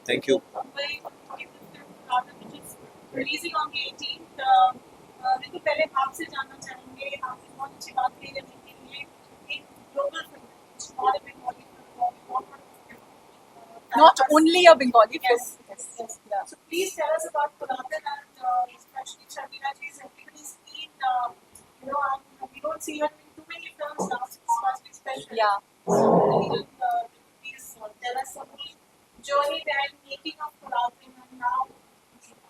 Thank you. Releasing on the 18th देखो पहले आपसे जानना चाहेंगे आपने बहुत अच्छी बात कही है कि ये एक ग्लोबल फिल्म है not a Bengali Not only a Bengali film. Yes, yes. Yeah. So please tell us about Purathan and especially Sharmila ji's everybody's been, we don't see her in too many films now, so this must be special. Yeah. So please tell us about the journey and making of Purathan and now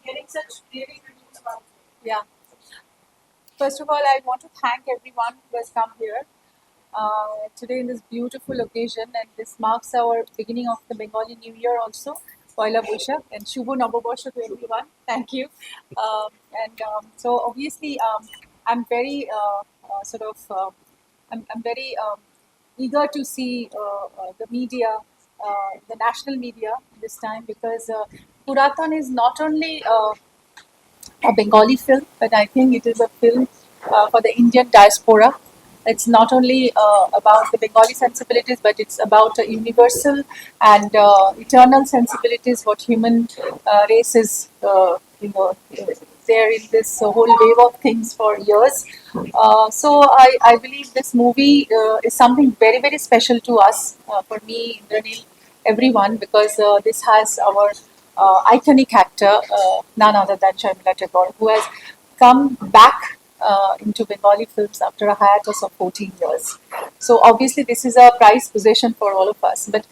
getting such really good news about it. Yeah. First of all, I want to thank everyone who has come here today in this beautiful occasion, and this marks our beginning of the Bengali New Year also, Poila Boishakh, and Shubho Noboborsha to everyone. Thank you. So obviously, I'm very I'm very eager to see the media, the national media this time because Purathan is not only a Bengali film, but I think it is a film for the Indian diaspora. It's not only about the Bengali sensibilities, but it's about a universal and eternal sensibilities. What human race is, there in this whole wave of things for years. So I believe this movie is something very very special to us, for me, Indranil, everyone, because this has our iconic actor, none other than Sharmila Tagore, who has come back into Bengali films after a hiatus of 14 years. So obviously, this is a prized possession for all of us. But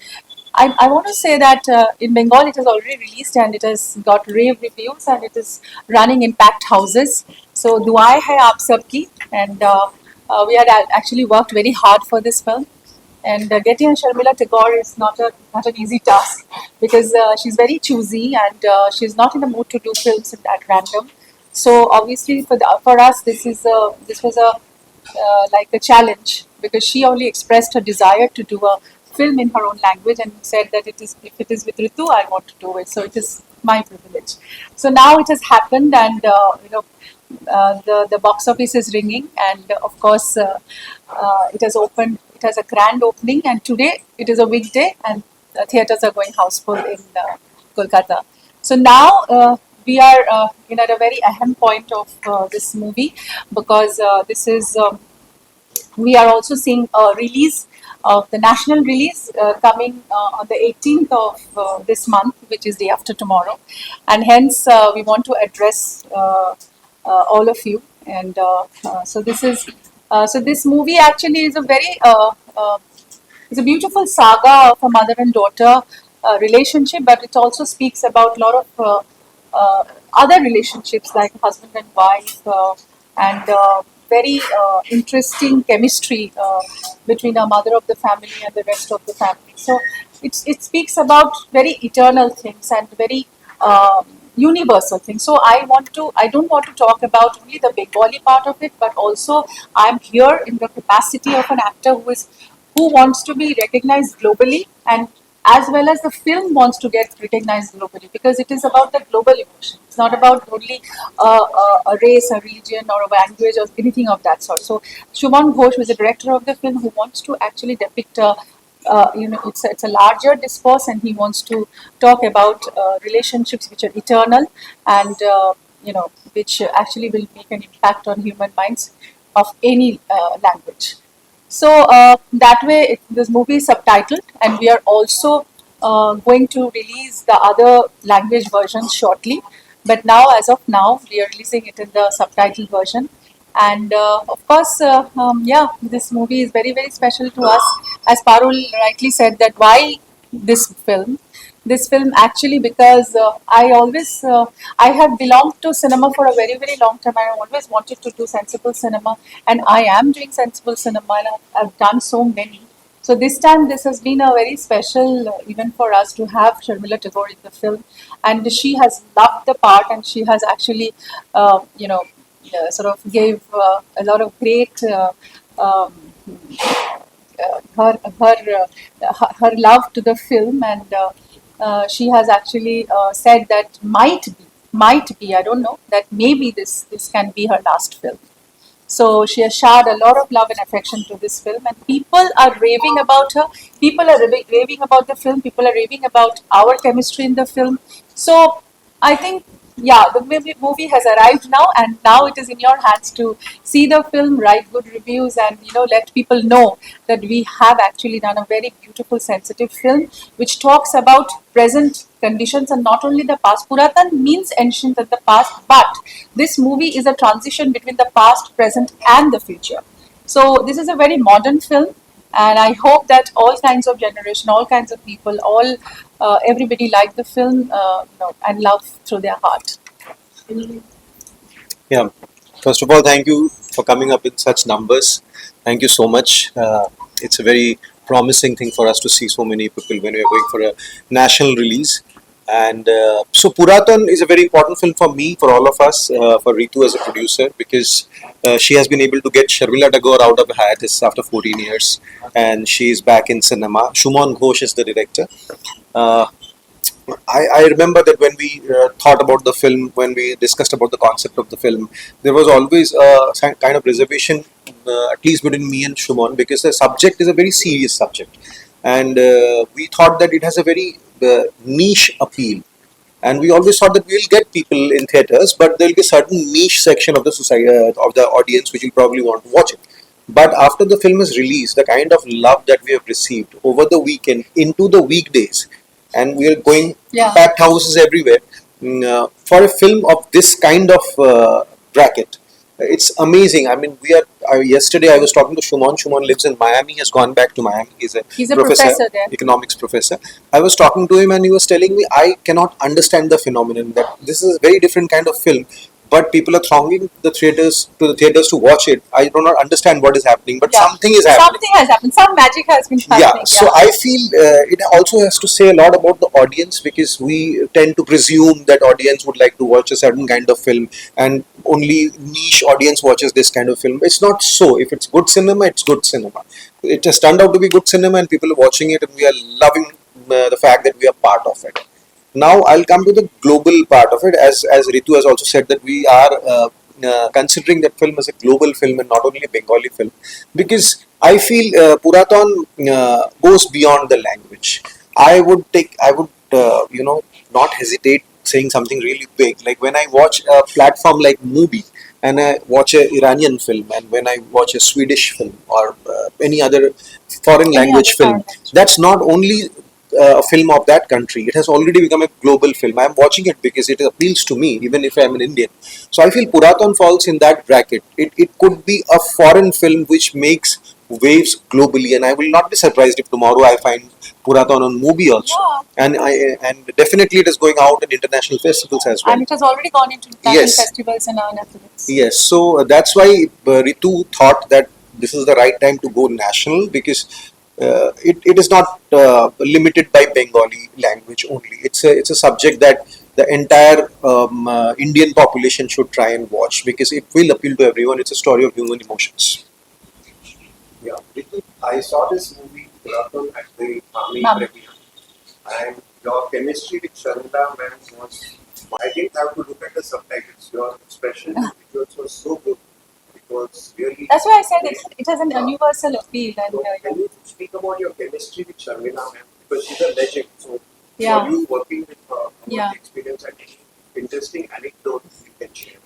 I want to say that in Bengal, it has already released and it has got rave reviews and it is running in packed houses. So duai hai aap sabki, and we had actually worked very hard for this film. And getting Sharmila Tagore is not an easy task because she's very choosy and she's not in the mood to do films at random. So obviously for us this was a like a challenge because she only expressed her desire to do a film in her own language and said that if it is with Ritu, I want to do it. So it is my privilege. So now it has happened, and the box office is ringing, and of course it has opened. It has a grand opening, and today it is a weekday, and theaters are going houseful in Kolkata. So now we are in at a very ahem point of this movie because this is we are also seeing a release of the national release coming on the 18th of this month, which is day after tomorrow, and hence we want to address all of you. And so this movie actually is a very it's a beautiful saga of a mother and daughter relationship, but it also speaks about a lot of other relationships like husband and wife, and very interesting chemistry between a mother of the family and the rest of the family. So it speaks about very eternal things and very universal things. So I don't want to talk about only the Bengali part of it, but also I'm here in the capacity of an actor who wants to be recognized globally, and as well as the film wants to get recognized globally because it is about the global emotion. It's not about only a race, a religion, or a language, or anything of that sort. So Shubham Ghosh was the director of the film who wants to actually depict it's a larger discourse, and he wants to talk about relationships which are eternal and which actually will make an impact on human minds of any language. So that way, this movie is subtitled, and we are also going to release the other language versions shortly. But now, as of now, we are releasing it in the subtitled version. And of course, this movie is very, very special to us. As Parul rightly said, that why this film? This film actually because I have belonged to cinema for a very very long time. I always wanted to do sensible cinema, and I am doing sensible cinema, and I've done so many. So this time, this has been a very special event for us to have Sharmila Tagore in the film, and she has loved the part, and she has actually, sort of gave a lot of great. Her love to the film, and she has actually said that might be, I don't know, that maybe this can be her last film. So she has showered a lot of love and affection to this film, and people are raving about her. People are raving about the film. People are raving about our chemistry in the film. So I think, yeah, the movie has arrived now, and now it is in your hands to see the film, write good reviews, and let people know that we have actually done a very beautiful, sensitive film which talks about present conditions and not only the past. Puratan means ancient in the past, but this movie is a transition between the past, present, and the future. So this is a very modern film, and I hope that all kinds of generation, all kinds of people, all everybody like the film, and love through their heart. Yeah. First of all, thank you for coming up in such numbers. Thank you so much. It's a very promising thing for us to see so many people when we are going for a national release. And so Puratan is a very important film for me, for all of us, for Ritu as a producer, because she has been able to get Sharmila Tagore out of hiatus after 14 years, and she is back in cinema. Shuman Ghosh is the director. Uh, I remember that when we thought about the film, when we discussed about the concept of the film, there was always a kind of reservation, at least between me and Shumon, because the subject is a very serious subject. And we thought that it has a very niche appeal. And we always thought that we'll get people in theaters, but there'll be a certain niche section of the society, of the audience, which will probably want to watch it. But after the film is released, the kind of love that we have received over the weekend into the weekdays, and we are going Yeah. packed houses everywhere for a film of this kind of bracket. It's amazing. I mean, yesterday I was talking to Shumon. Shumon lives in Miami. Has gone back to Miami. He's a professor there. economics professor. I was talking to him, and he was telling me I cannot understand the phenomenon that this is a very different kind of film, but people are thronging the theaters to watch it. I do not understand what is happening, but Yeah. something is happening. Something has happened. Some magic has been happening. Yeah, so I feel it also has to say a lot about the audience, because we tend to presume that audience would like to watch a certain kind of film, and only niche audience watches this kind of film. It's not so. If it's good cinema, it's good cinema. It has turned out to be good cinema, and people are watching it, and we are loving the fact that we are part of it. Now I'll come to the global part of it. As Ritu has also said, that we are considering that film as a global film and not only a Bengali film, because I feel Puratan goes beyond the language. I would not hesitate saying something really big. Like when I watch a platform like Mubi, and I watch a Iranian film, and when I watch a Swedish film or any other foreign Any language other film, foreign language. that's not only a film of that country. It has already become a global film. I'm watching it because it appeals to me, even if I'm an Indian. So I feel Puratan falls in that bracket. It could be a foreign film which makes waves globally, and I will not be surprised if tomorrow I find Puratan on movie also. Yeah. And definitely it is going out in international festivals as well. And it has already gone into national Yes. festivals and on Netflix. Yes, so that's why Ritu thought that this is the right time to go national, because it is not limited by Bengali language only. It's a subject that the entire Indian population should try and watch, because it will appeal to everyone. It's a story of human emotions. Yeah, Ritu, I saw this movie Puratan at the Army Ma'am. premiere, and your chemistry with Sharmila ma'am was. I didn't have to look at the subtitles. Your expression visuals was so good. It was really. That's why I said it has an universal appeal. And So can you speak about your chemistry with Sharmila ma'am, because she's a legend. So Yeah. for you working with her, what Yeah. experience and interesting anecdotes you can share.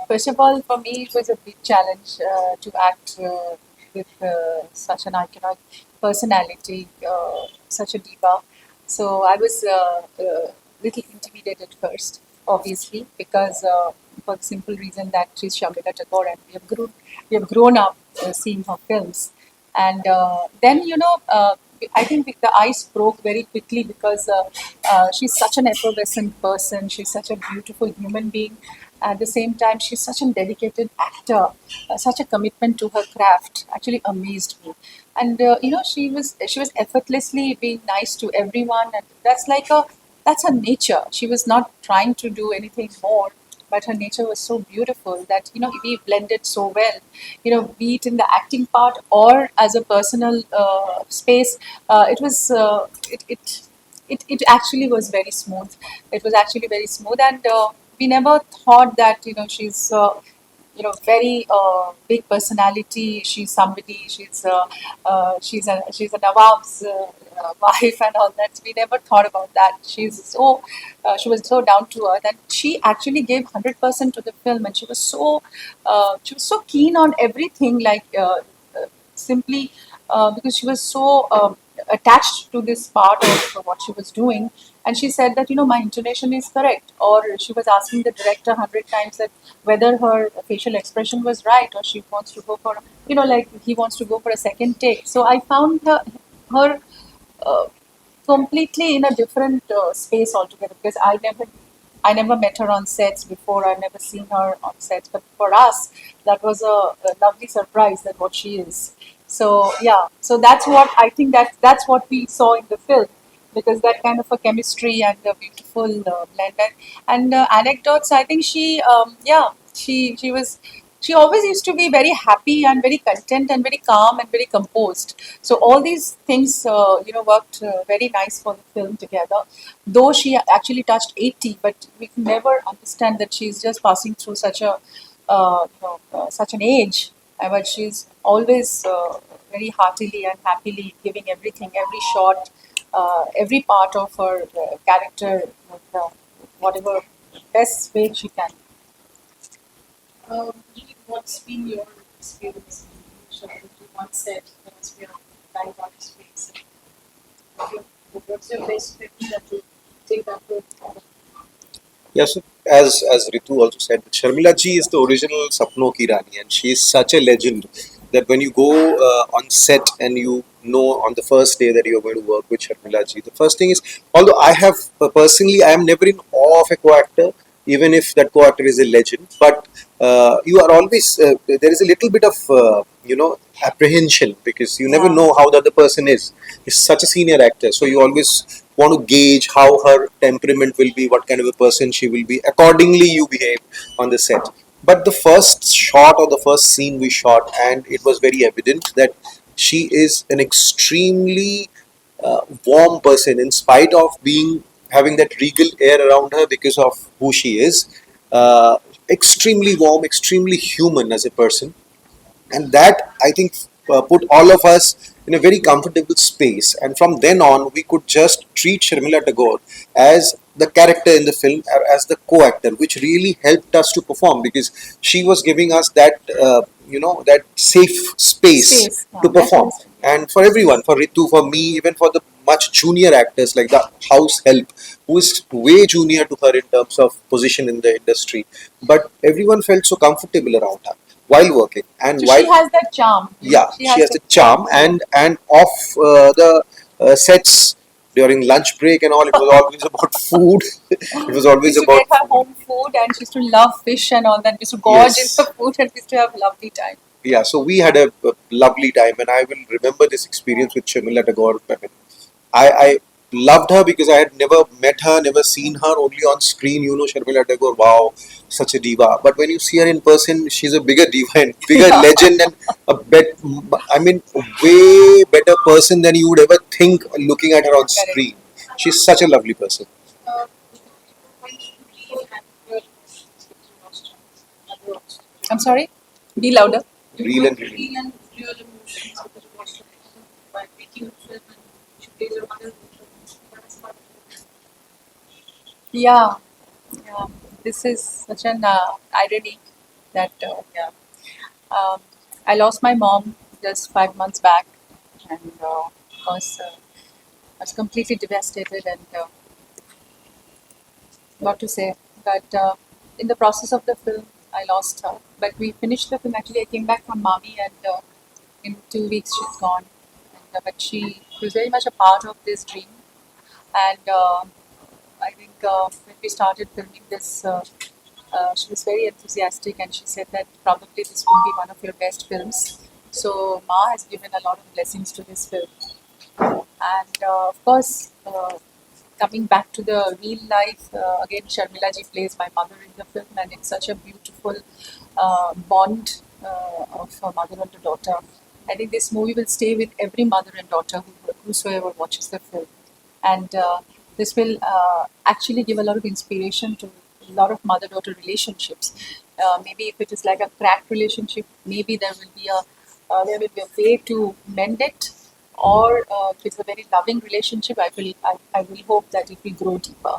First of all, for me, it was a big challenge to act with such an iconic personality, such a diva. So I was little intimidated first, obviously, because for the simple reason that she's Sharmila Tagore, and we have grown up seeing her films, and then I think the ice broke very quickly, because she's such an effervescent person. She's such a beautiful human being. At the same time, she's such a dedicated actor. Such a commitment to her craft actually amazed me. And she was effortlessly being nice to everyone, and that's her nature. She was not trying to do anything more, but her nature was so beautiful that we blended so well. Be it in the acting part or as a personal space, it was it actually was very smooth. It was actually very smooth, and we never thought that she's very big personality. She's somebody. She's a Nawab's wife and all that. We never thought about that. She was so down to earth, and she actually gave 100% to the film, and she was so keen on everything, like simply because she was so attached to this part of what she was doing. And she said that, my intonation is correct. Or she was asking the director 100 times that whether her facial expression was right, or she wants to go for, like he wants to go for a second take. So I found her uh, completely in a different space altogether, because I never met her on sets before. I've never seen her on sets, but for us, that was a lovely surprise that what she is. So yeah, so that's what I think that's what we saw in the film, because that kind of a chemistry and a beautiful blend and anecdotes. I think she always used to be very happy and very content and very calm and very composed. So all these things, worked very nice for the film together. Though she actually touched 80, but we can never understand that she's just passing through such an age. But she's always very heartily and happily giving everything, every shot, every part of her character, with whatever best way she can. Really, what's been your experience in showing one set as we are live on space? What's your best memory that you take that with? Yes, as Ritu also said, Sharmila ji is the original Sapno Ki Rani, and she is such a legend that when you go on set and you know on the first day that you are going to work with Sharmila ji, the first thing is, although I have personally, I am never in awe of a co-actor, even if that co-actor is a legend, but you are always, there is a little bit of, apprehension, because you never know how the other person is. He's such a senior actor, so you always want to gauge how her temperament will be, what kind of a person she will be. Accordingly, you behave on the set. But the first shot or the first scene we shot, and it was very evident that she is an extremely warm person, in spite of being having that regal air around her because of who she is. Extremely warm, extremely human as a person, and that I think put all of us in a very comfortable space. And from then on, we could just treat Sharmila Tagore as the character in the film, or as the co-actor, which really helped us to perform, because she was giving us that that safe space to perform. Definitely. And for everyone, for Ritu, for me, even for the much junior actors like the house help, who is way junior to her in terms of position in the industry, but everyone felt so comfortable around her while working. And So while, she has that charm. yeah, She she has has the that charm. And off the sets during lunch break and all, it was always about food. It was We always used to about get her food. home food, and she used to love fish and all that. We used to gorge in Yes. the food, and we used to have lovely time. Yeah, so we had a lovely time, and I will remember this experience with Sharmila Tagore. I mean, I loved her because I had never met her, never seen her, only on screen. Sharmila Tagore, wow, such a diva. But when you see her in person, she's a bigger diva and bigger legend, and I mean, way better person than you would ever think looking at her on Correct. screen. She's such a lovely person. Uh, when you leave and your emotions, other options. I'm sorry? Be louder. Real and real. Real and real emotions because you watched it by making a film and she plays your mother. That's part of it. Yeah. Yeah. This is such an irony that, Um, I lost my mom just 5 months back, and of course, I was completely devastated and what to say. But in the process of the film, I lost her. But we finished the film. Actually, I came back from Mami, and in 2 weeks she's gone. And, but she was very much a part of this dream. And I think when we started filming this, she was very enthusiastic, and she said that probably this will be one of your best films. So Ma has given a lot of blessings to this film. And of course, coming back to the real life, again, Sharmila ji plays my mother in the film, and it's such a beautiful bond of a mother and a daughter. I think this movie will stay with every mother and daughter whosoever watches the film, and this will actually give a lot of inspiration to lot of mother-daughter relationships. Maybe if it is like a cracked relationship, maybe there will be a way to mend it. Or if it's a very loving relationship, I will hope that it will grow deeper,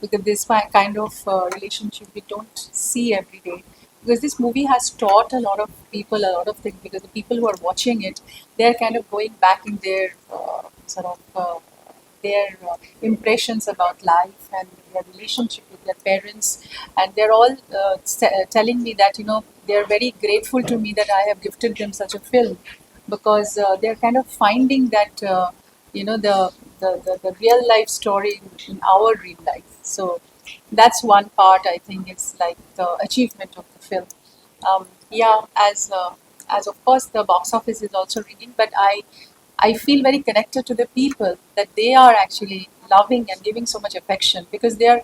because this kind of relationship we don't see every day. Because this movie has taught a lot of people a lot of things, because the people who are watching it, they're kind of going back in their their impressions about life and their relationship with their parents, and they're all telling me that they're very grateful to me that I have gifted them such a film, because they're kind of finding that the real life story in our real life. So that's one part I think it's like the achievement of the film. Yeah, as of course the box office is also ringing, but I feel very connected to the people, that they are actually loving and giving so much affection, because they're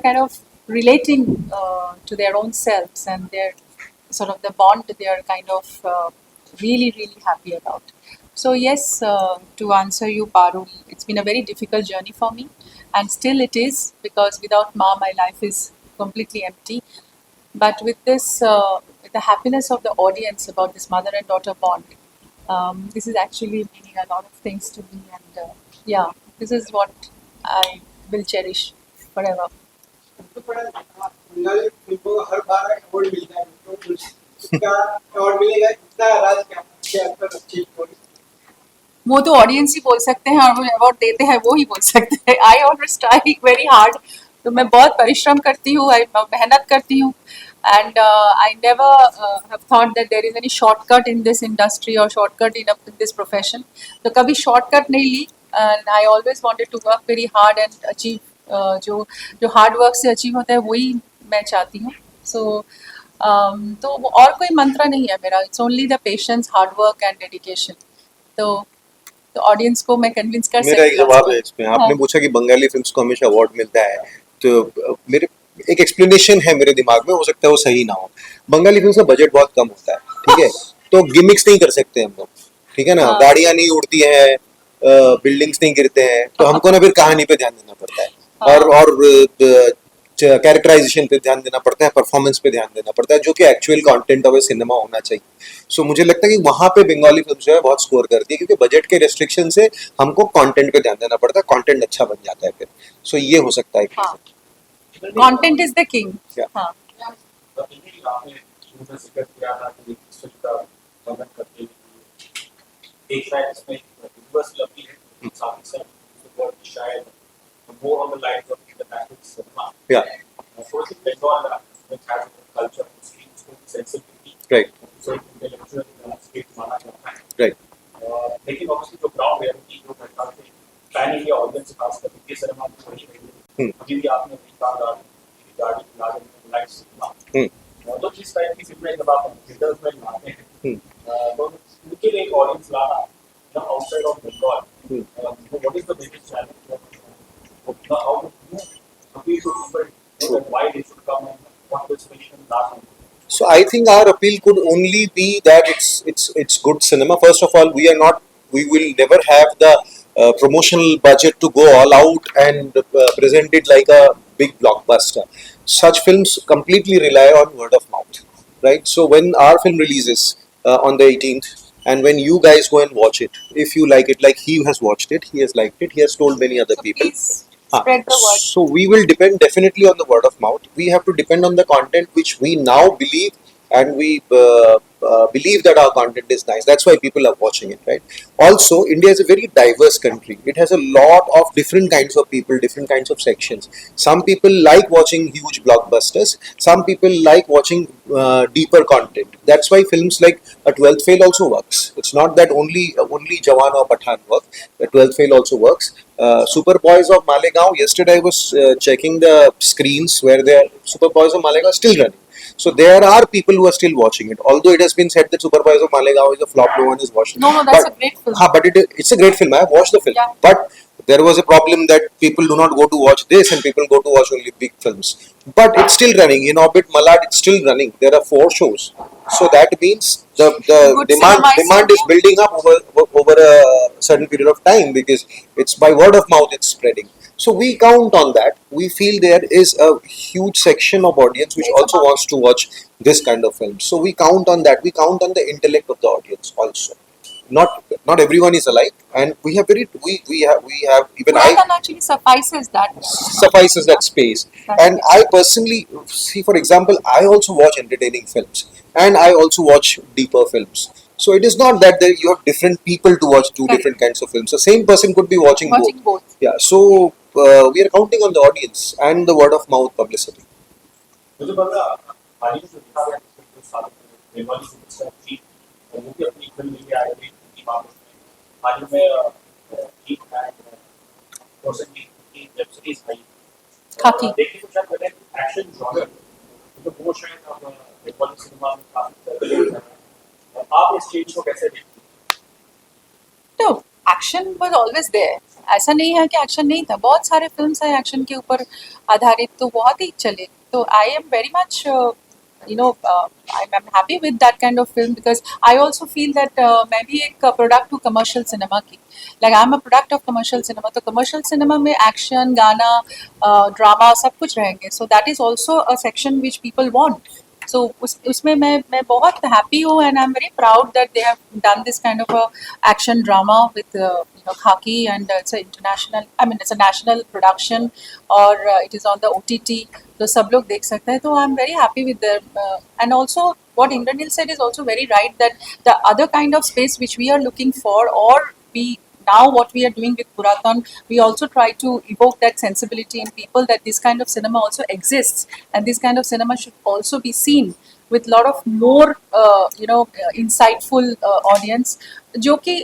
kind of relating to their own selves, and they're sort of the bond they are kind of really really happy about. So yes, to answer you, Parul, it's been a very difficult journey for me, and still it is, because without Ma, my life is completely empty. But with this, with the happiness of the audience about this mother and daughter bond, this is actually meaning a lot of things to me, and yeah, this is what I will cherish forever. तो बड़ा बंगाली फिल्मों को हर बार award मिलता है, तो उसका award मिलेगा, इतना राज क्या पर अच्छी स्टोरी। वो तो ऑडियंस ही बोल सकते हैं, और वो अवार्ड देते हैं वो ही बोल सकते हैं। I always try very hard, तो मैं बहुत परिश्रम करती हूँ, मेहनत करती हूँ, and I never have thought that there is any shortcut in this industry और शॉर्टकट इन दिस प्रोफेशन। तो कभी शॉर्टकट नहीं ली, and I always wanted to work very hard and achieve जो हार्ड वर्क से अचीव होता है वही मैं चाहती हूँ। सो तो और कोई मंत्र नहीं है मेरा, it's only the patience, hard work and dedication. तो ऑडियंस को मैं कन्विंस कर सकती मेरा हूँ। एक जवाब है इसमें। आपने हाँ। पूछा कि बंगाली फिल्म्स को हमेशा अवार्ड मिलता है, तो मेरे एक एक्सप्लेनेशन है मेरे दिमाग में, हो सकता है वो सही ना हो। बंगाली फिल्म्स का बजट बहुत कम होता है, ठीक है, तो गिमिक्स नहीं कर सकते हम लोग, ठीक है ना, हाँ। गाड़ियां नहीं उड़ती हैं, बिल्डिंग्स नहीं गिरते हैं, तो हमको ना फिर कहानी पे ध्यान देना पड़ता है, हाँ। और कैरेक्टराइजेशन पे ध्यान देना पड़ता है, परफॉर्मेंस पे ध्यान देना पड़ता है, जो कि actual content of A cinema होना चाहिए। सो मुझे लगता है कि वहां पे बंगाली फिल्म जो है बहुत स्कोर करती है, क्योंकि बजट के रेस्ट्रिक्शन से हमको कंटेंट पे ध्यान देना पड़ता है, कंटेंट अच्छा बन जाता है फिर। सो ये हो सकता है। हाँ, content is the king. Yeah. हाँ, आपने शुरू में जिक्र किया था कि फिल्म का वर्णन करते हुए एक शायद इसमें यूनिवर्सल अपील है, साथ ही साथ वर्ड शायद more on the lines of international cinema. Yeah. So it's Bengal which has a culture of screen sensitivity. Right. So intellectual landscape माना जाता है. Right. लेकिन obviously जो ground reality जो Bengal के पैन इंडिया ऑडियंस खास करके के सिनेमा में बड़ी रही है। अभी भी आपने गाड़ी लाइट सिनेमा तो जिस टाइप की फिल्में जब आप थिएटर्स में लाते हैं तो उनके लिए एक ऑडियंस लाना outside of Bengal, what is the biggest challenge? How to appeal to people that why they should come and what this film last. So I think our appeal could only be that it's good cinema. First of all, we will never have the promotional budget to go all out and present it like a big blockbuster. Such films completely rely on word of mouth, right? So when our film releases on the 18th, and when you guys go and watch it, if you like it, like he has watched it, he has liked it, he has told many other so people. please spread the word. So we will depend definitely on the word of mouth. We have to depend on the content which we now believe, and we believe that our content is nice. That's why people are watching it, right? Also, India is a very diverse country. It has a lot of different kinds of people, different kinds of sections. Some people like watching huge blockbusters. Some people like watching deeper content. That's why films like A 12th Fail also works. It's not that only Jawan or Pathan work. The 12th Fail also works. Super Boys of Malegaon. Yesterday I was checking the screens where the Super Boys of Malegaon are still running. So there are people who are still watching it. Although it has been said that Super Boys of Malegaon is a flop, no one is watching. No, that's a great film. But it's a great film. I have watched the film. Yeah. But there was a problem that people do not go to watch this and people go to watch only big films. But it's still running. In Orbit Malad, it's still running. There are 4 shows. So that means the Good demand cinema is is building up over a certain period of time, because it's by word of mouth it's spreading. So we count on that. We feel there is a huge section of audience which It's also about- wants to watch this kind of films. So we count on that. We count on the intellect of the audience also. Not everyone is alike, and we have even I Puratan actually suffices that. suffices that space. And I personally see, for example, I also watch entertaining films and I also watch deeper films. So it is not that you have different people to watch two Correct. different kinds of films. The same person could be watching both. Watching both. Yeah. So we are counting on the audience and the word of mouth publicity. मुझे पता हाल ही में जो देखा गया पिछले 2 सालों में Bengali superstar थी और वो भी अपनी फिल्म लेके आए थे की बात उसमें हाल ही में एक पर्सन की वेब सीरीज आई खाकी। देखिए तो शायद मैंने एक्शन जॉनर तो वो शायद अब बंगाली सिनेमा में काफी आप इस चीज को कैसे देखते हैं? तो एक्शन वाज ऑलवेज देयर, ऐसा नहीं है कि एक्शन नहीं था, बहुत सारे फिल्म्स हैं एक्शन के ऊपर आधारित, तो बहुत ही चले. तो I am very much I am happy with that kind of film because I also feel that मैं भी एक प्रोडक्ट हूँ कमर्शियल सिनेमा की. Like I am a product of commercial cinema. तो कमर्शियल सिनेमा में एक्शन, गाना, drama सब कुछ रहेंगे. So that is also a section which people want. So उसमें मैं बहुत हैप्पी हूँ and I'm very proud that they have done this kind of a action drama with Khaki, and it's a international, I mean it's a national production और it is on the OTT, तो सब लोग देख सकते हैं. तो I'm very happy with them and also what Indranil said is also very right that the other kind of space which we are looking for, or we now what we are doing with Puratan, we also try to evoke that sensibility in people that this kind of cinema also exists and this kind of cinema should also be seen with lot of more insightful audience, जो कि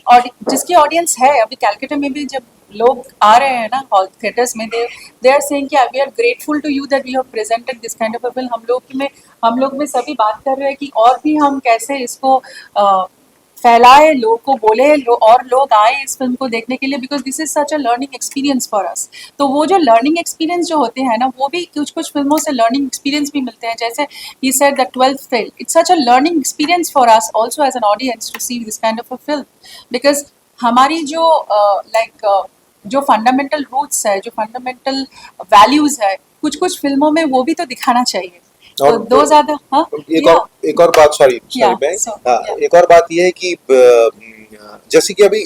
जिसकी audience है. अभी कैलकाटा में भी जब लोग आ रहे हैं ना हॉल थिएटर्स में, दे आर सेइंग कि we are grateful to you that we have presented this kind of a film. हम लोग में सभी बात कर रहे हैं कि और भी हम कैसे इसको फैलाए, लोगों को बोले और लोग आए इस फिल्म को देखने के लिए, because this is such a learning experience for अस. तो वो जो लर्निंग एक्सपीरियंस जो होते हैं ना, वो भी कुछ फिल्मों से लर्निंग एक्सपीरियंस भी मिलते हैं. जैसे ही said the 12th fail, it's such a learning experience for us also as an audience to see this kind of a film, because हमारी जो जो फंडामेंटल रूट्स है, जो फंडामेंटल वैल्यूज है, कुछ फिल्मों में वो भी तो दिखाना चाहिए. तो और दो ज्यादा एक और बात, सॉरी Yeah, मैं so, yeah. एक और बात ये है कि जैसे कि अभी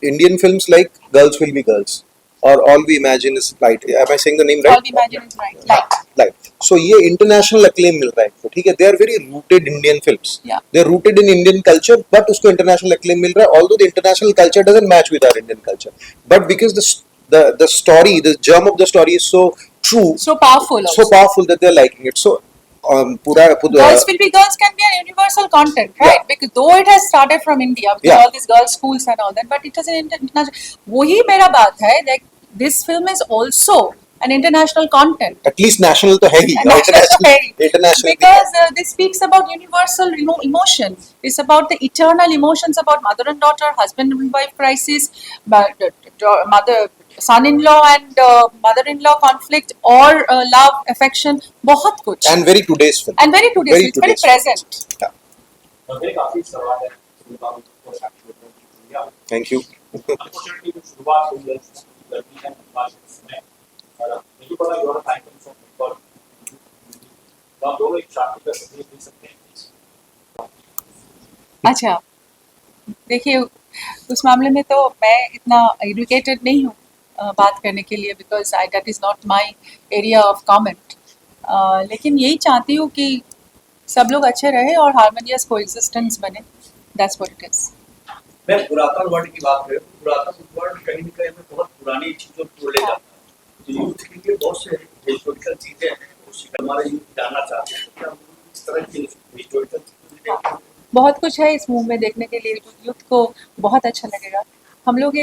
Indian films like girls will be girls और all we imagine is light, am I saying the name All right? we imagine is right. Like, light. So ये इंटरनेशनल अक्लेम मिल रहा है इनको, ठीक है. They are very rooted Indian films, Yeah. They are rooted in Indian culture, but उसको international acclaim मिल रहा है. Although the international culture doesn't match with our Indian culture, but because the story, the germ of the story is so true, so powerful so also. powerful that they're liking it. So Girls will be girls can be an universal content, right? Because though it has started from India, because Yeah. all these girls schools and all that, but it is an international. वही मेरा बात है, like this film is also an international content. at least national तो है ही, And international international because this speaks about universal emotion. It's about the eternal emotions about mother and daughter, husband and wife crisis, son-in-law and mother-in-law conflict, or love, affection, बहुत कुछ. and very today's film. And very today's, it's very today's film. present. Yeah. मेरे काफी सवाल है शुरुआत Thank you. Unfortunately जो शुरुआत हुई है गर्मी का बात इसमें मुझे पता यूर टाइम फ्रॉम फुटबॉल तो आप दोनों एक शादी का संदेश दे सकते हैं. अच्छा, देखिए उस मामले में तो मैं इतना एजुकेटेड नहीं हूँ बात करने के लिए, because that is not my area of comment. लेकिन यही चाहती हूँ कि सब लोग अच्छे रहे और हारमोनियस कोएग्जिस्टेंस बने. That's what it is. मैं पुरातन वर्ड की बात करें, पुरातन वर्ड कहीं न कहीं बहुत पुरानी चीजों को ले जाता है. तो यूथ के लिए बहुत से हिस्टोरिकल चीजें हैं, उससे हमारे यूथ जानना चाहते हैं. तो हम इस तरह की हिस्टोरिकल चीजें बहुत कुछ है इस मूव में देखने के लिए, यूथ को बहुत अच्छा लगेगा. हम लोग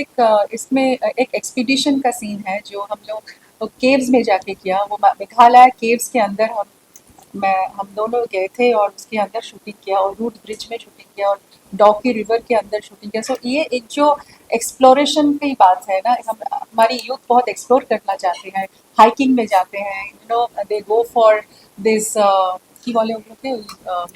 इसमें एक एक्सपीडिशन का सीन है जो हम लोग केव्स में जाके किया. वो मेघालय केव्स के अंदर हम दोनों गए थे और उसके अंदर शूटिंग किया, और रूट ब्रिज में शूटिंग किया, और डॉकी रिवर के अंदर शूटिंग किया. सो ये एक जो एक्सप्लोरेशन की बात है ना, हमारी यूथ बहुत एक्सप्लोर करना चाहते हैं, हाइकिंग में जाते हैं, they go for this ki bole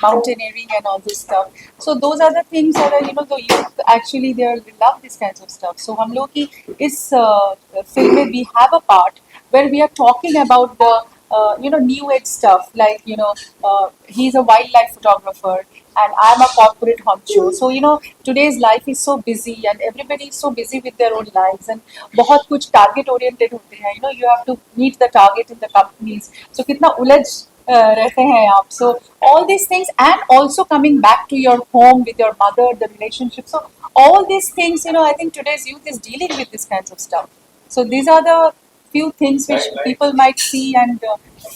mountaineering and all this stuff. So those are the things that are, the youth actually they love these kinds of stuff. So हम लोग की इस film में we have a part where we are talking about the new age stuff, like he's a wildlife photographer and I'm a corporate honcho. So today's life is so busy and everybody is so busy with their own lives and बहुत कुछ target oriented होते हैं. You have to meet the target in the companies. So कितना उलझ रहते हैं आप. So all these things, and also coming back to your home with your mother, the relationship. So all these things, I think today's youth is dealing with these kinds of stuff. So these are the few things which people might see and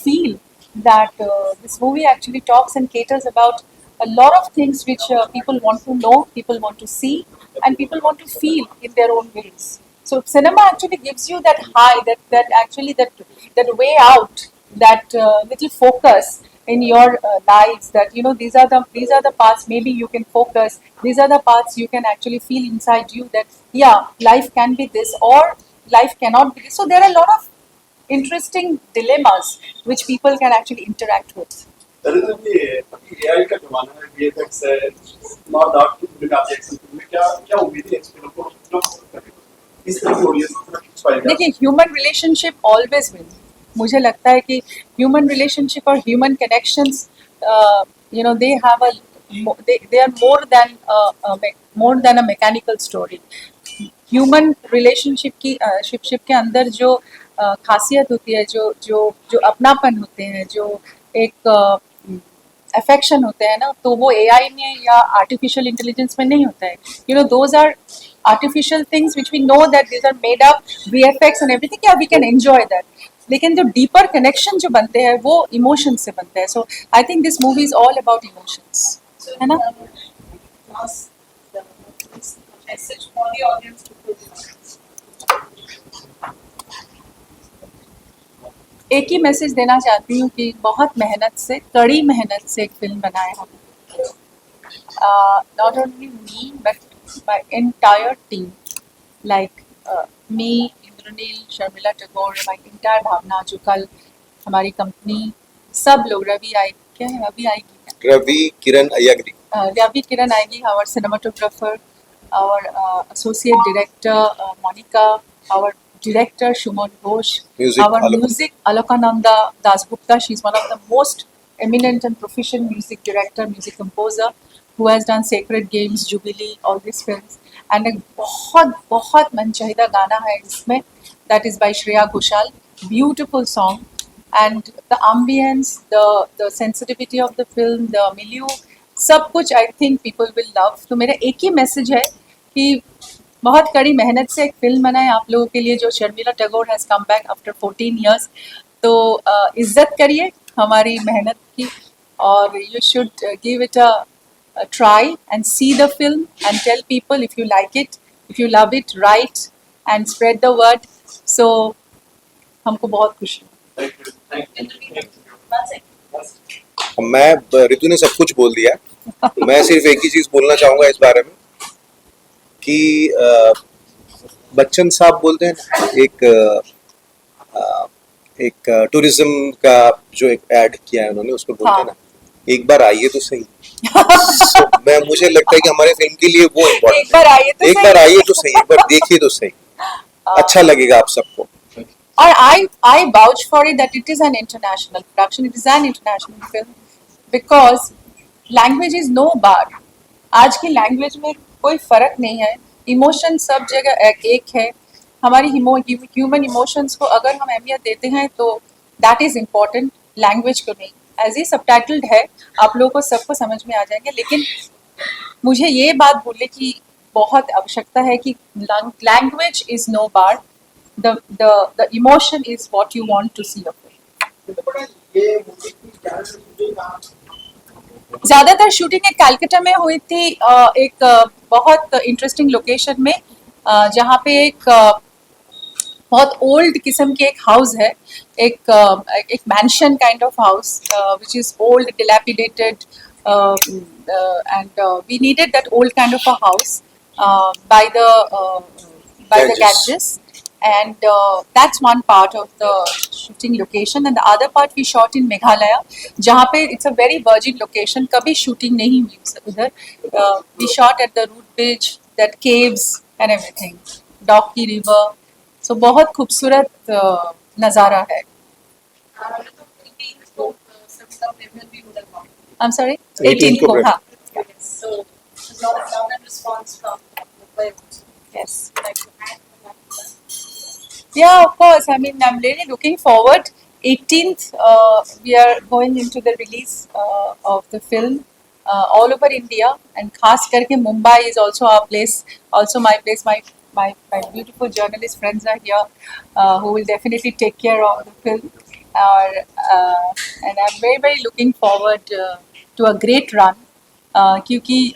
feel that this movie actually talks and caters about a lot of things which people want to know, people want to see, and people want to feel in their own ways. So cinema actually gives you that high, that way out, that little focus in your lives. That these are the parts maybe you can focus. These are the parts you can actually feel inside you. That life can be this or life cannot be this. So there are a lot of interesting dilemmas which people can actually interact with. AI का जमाना है, VFX है, smart art दिखाते हैं action में, क्या उम्मीद है एक्सपीरियंस को इस तरह की ऑडियंस को खींच पाएगा? देखिए, ह्यूमन रिलेशनशिप ऑलवेज विन. मुझे लगता है कि ह्यूमन रिलेशनशिप और human connections they have they are more than a mechanical story. Human relationship की शिप के अंदर जो खासियत होती है, जो अपनापन होते हैं, जो एक अफेक्शन होते हैं ना, तो वो AI में या आर्टिफिशियल इंटेलिजेंस में नहीं होता है. Those are artificial things which we know that these are made up, VFX and everything, या वी कैन एंजॉय दैट. लेकिन जो डीपर कनेक्शन जो बनते हैं वो इमोशन से बनते हैं. So I think this movie is all about emotions, है ना. Message for the audience to put. एक ही मैसेज देना चाहती हूँ कि बहुत मेहनत से, कड़ी मेहनत से एक फिल्म बनाए हम. Not only me but my entire team, like me, Indraneel, Sharmila Tagore, my entire Bhavna, जो कल हमारी कंपनी, सब लोग, रवि आएगी, Ravi Kiran Ayagri. Ravi Kiran आएगी, our cinematographer, our associate director Monica, our director Shumon Ghosh, Music, our Alok. music Alokananda Dasgupta. She's one of the most eminent and proficient music director, music composer, who has done Sacred Games, Jubilee, all these films. And एक बहुत मनचाहिदा गाना है इसमें, that is by Shreya Ghoshal. Beautiful song, and the ambience, the sensitivity of the film, the milieu, सब कुछ I think people will love. तो मेरा एक ही मैसेज है कि बहुत कड़ी मेहनत से एक फिल्म बनाए आप लोगों के लिए, जो Sharmila Tagore has come back after 14 years. तो इज्जत करिए हमारी मेहनत की, और you should give it a try and see the film and tell people if you like it, if you love it, write and spread the word. So हमको बहुत खुशी है. मैं, ऋतु ने सब कुछ बोल दिया. मैं सिर्फ एक ही चीज बोलना चाहूंगा इस बारे में कि बच्चन साहब बोलते हैं एक टूरिज्म का जो एक ऐड किया है उन्होंने, उसमें बोलते हैं ना, एक बार आइए तो सही. So, मुझे लगता है कि हमारे फिल्म के लिए वो इम्पोर्टेंट, एक बार आइए तो सही, एक बार देखिए तो सही, अच्छा लगेगा आप सबको. और I vouch for it that it is an international production. It is an international film because language is no bar. आज की लैंग्वेज में कोई फर्क नहीं है. इमोशन सब जगह एक है. हमारी ह्यूमन इमोशंस को अगर हम अहमियत देते हैं तो दैट इज इम्पोर्टेंट, लैंग्वेज को नहीं. एज ई सबटाइटल्ड है, आप लोगों को सबको समझ में आ जाएंगे. लेकिन मुझे ये बात बोलने की बहुत आवश्यकता है कि language is no bar. The emotion is what you want to see of it. ये मूवी की ज़्यादा शूटिंग कहाँ? ज़्यादातर शूटिंग एक कैलकाटा में हुई थी, एक बहुत इंटरेस्टिंग लोकेशन में, जहाँ पे एक बहुत ओल्ड किस्म की एक हाउस है, एक mention kind of house which is old, dilapidated, and we needed that old kind of a house by the Ganges. and that's one part of the shooting location, and the other part we shot in Meghalaya, जहाँ पे it's a very virgin location, कभी shooting नहीं हुई उधर. We shot at the root bridge, that caves and everything, Dauki river, so बहुत खूबसूरत नज़ारा है. I'm sorry, 18th को, हाँ. So there's a lot of love and response from Mumbai. Yes. Like to add to that. Yeah, of course. I mean, I'm really looking forward. 18th, we are going into the release of the film all over India, and खास करके Mumbai is also our place, also my place. My beautiful journalist friends are here, who will definitely take care of the film. And I'm very looking forward to a great run, क्योंकि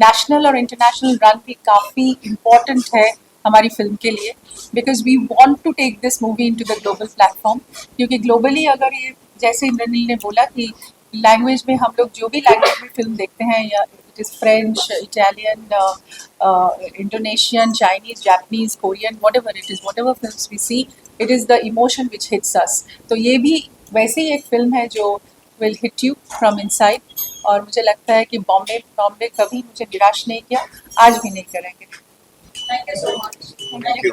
national और international run भी काफ़ी important है हमारी film के लिए, because we want to take this movie into the global platform. क्योंकि globally अगर ये, जैसे इंद्रनील ने बोला कि लैंग्वेज में हम लोग जो भी लैंग्वेज में फिल्म देखते हैं, या it is French, Italian, Indonesian, Chinese, Japanese, Korean, whatever it is, whatever films we see, it is the emotion which hits us. तो ये भी वैसे ही एक फिल्म है जो will hit you from inside, और मुझे लगता है कि बॉम्बे कभी मुझे निराश नहीं किया, आज भी नहीं करेंगे. Thank you so much. Thank you.